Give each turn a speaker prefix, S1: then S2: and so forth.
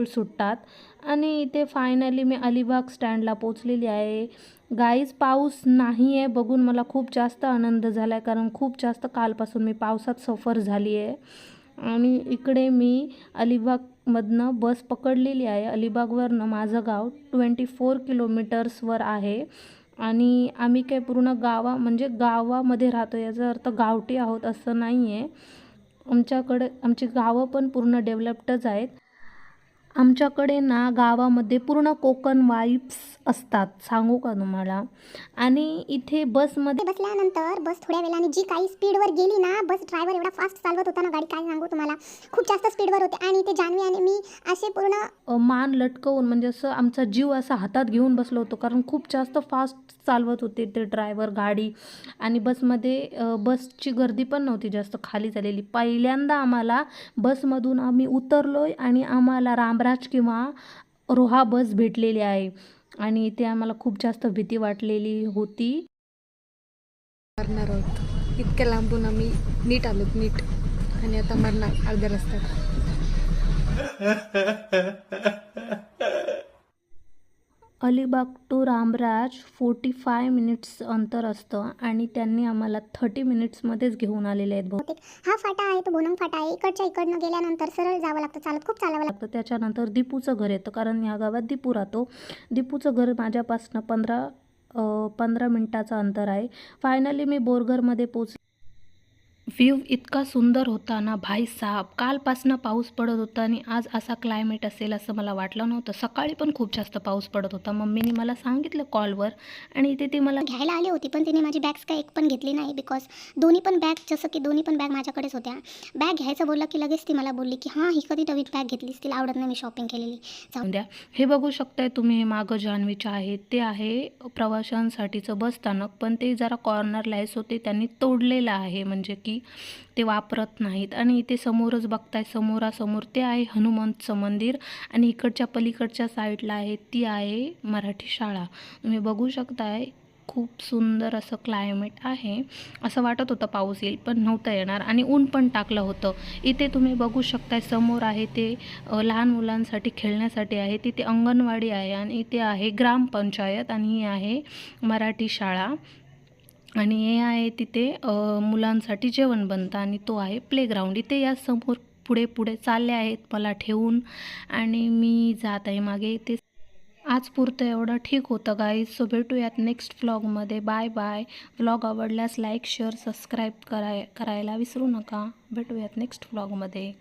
S1: सुटतात आणि इथे फायनली मी अलिबाग स्टँडला पोचलेली आहे. गाईज पाऊस नाही आहे बघून मला खूप जास्त आनंद झाला आहे, कारण खूप जास्त कालपासून मी पावसात सफर झाली आहे. आणि इकडे मी अलिबागमधनं बस पकडलेली आहे. अलिबागवरनं माझं गाव 24 किलोमीटर्सवर आहे आणि आम्ही काय पूर्ण म्हणजे गावामध्ये राहतो, याचा अर्थ गावठी आहोत असं नाही आहे. आमची गावं पण पूर्ण डेव्हलप्डच आहेत. आमच्याकडे ना गावामध्ये पूर्ण कोकण वाईब्स असतात, सांगू का तुम्हाला. आणि इथे बसमध्ये
S2: बसल्यानंतर बस थोड्या वेळाने जी काही स्पीडवर गेली ना, बस ड्रायव्हर एवढा फास्ट चालवत होता ना गाडी, काय सांगू तुम्हाला, खूप जास्त स्पीडवर होते. आणि ते जान्हवी आणि मी असे पूर्ण
S1: मान लटकवून म्हणजे असं आमचा जीव असा हातात घेऊन बसलो होतो, कारण खूप जास्त फास्ट चालवत होते ते ड्रायव्हर गाडी. आणि बसची गर्दी पण नव्हती जास्त खाली झालेली. पहिल्यांदा आम्हाला बसमधून आम्ही उतरलोय आणि आम्हाला रामराज किंवा रोहा बस भेटलेली आहे आणि इथे आम्हाला खूप जास्त भीती वाटलेली होती.
S3: मरणार आहोत, इतक्या लांबून आम्ही नीट आलोत, नीट, आणि आता मरणार अर्ध्या रस्त्यात.
S1: अलिबाग टू रामराज 45 मिनिट्स अंतर असतं आणि त्यांनी आम्हाला 30 मिनिट्समध्येच घेऊन आलेले आहेत.
S2: बहुतेक हा फाटा आहे तो बोनम फाटा आहे. इकडनं गेल्यानंतर सरळ जावं लागतं, चालत खूप चालावं लागतं.
S1: त्याच्यानंतर दीपूचं घर येतं, कारण या गावात दीपू राहतो. दीपूचं घर माझ्यापासनं 15 मिनिटाचं अंतर आहे. फायनली मी बोरघरमध्ये व्ह्यू इतका सुंदर होता ना भाई साहब. कालपासनं पाऊस पडत होता आणि आज असा क्लायमेट असेल असं मला वाटलं नव्हतं. सकाळी पण खूप जास्त पाऊस पडत होता. मम्मीने मला सांगितलं कॉलवर आणि इथे ती मला
S2: घ्यायला आली होती, पण तिने माझी बॅग्स काय एक पण घेतली नाही, बिकॉज दोन्ही पण बॅग माझ्याकडेच होत्या. बॅग घ्यायचं बोललं की लगेच ती मला बोलली की हां, ही कधी नवीन बॅग घेतलीस, तिला आवडत नाही मी शॉपिंग केलेली, जाऊन
S1: द्या. हे बघू शकताय तुम्ही, हे मागं जान्हवीच्या आहे, ते आहे प्रवाशांसाठीचं बस स्थानक, पण ते जरा कॉर्नरला आहे, सो ते त्यांनी तोडलेलं आहे, म्हणजे की ते वापरत नाहीत. आणि इथे समोरच बघताय, समोरासमोर ते आहे हनुमंतचं मंदिर आणि इकडच्या पलीकडच्या साईडला आहे ती आहे मराठी शाळा. तुम्ही बघू शकताय खूप सुंदर असं क्लायमेट आहे. असं वाटत होतं पाऊस येईल, पण नव्हतं येणार आणि ऊन पण टाकलं होतं. इथे तुम्ही बघू शकताय समोर आहे ते लहान मुलांसाठी खेळण्यासाठी आहे, तिथे अंगणवाडी आहे आणि इथे आहे ग्रामपंचायत आणि ही आहे मराठी शाळा. आणि हे आहे तिथे मुलांसाठी जेवण बनतं आणि तो आहे प्लेग्राऊंड. इथे या समोर पुढे चालले आहेत मला ठेवून आणि मी जात आहे मागे. ते आज पुरतं एवढं ठीक होतं गाईज. सो भेटूयात नेक्स्ट व्लॉगमध्ये. Bye bye. व्लॉग आवडल्यास लाईक शेअर सबस्क्राईब करायला विसरू नका. भेटूयात नेक्स्ट व्लॉगमध्ये.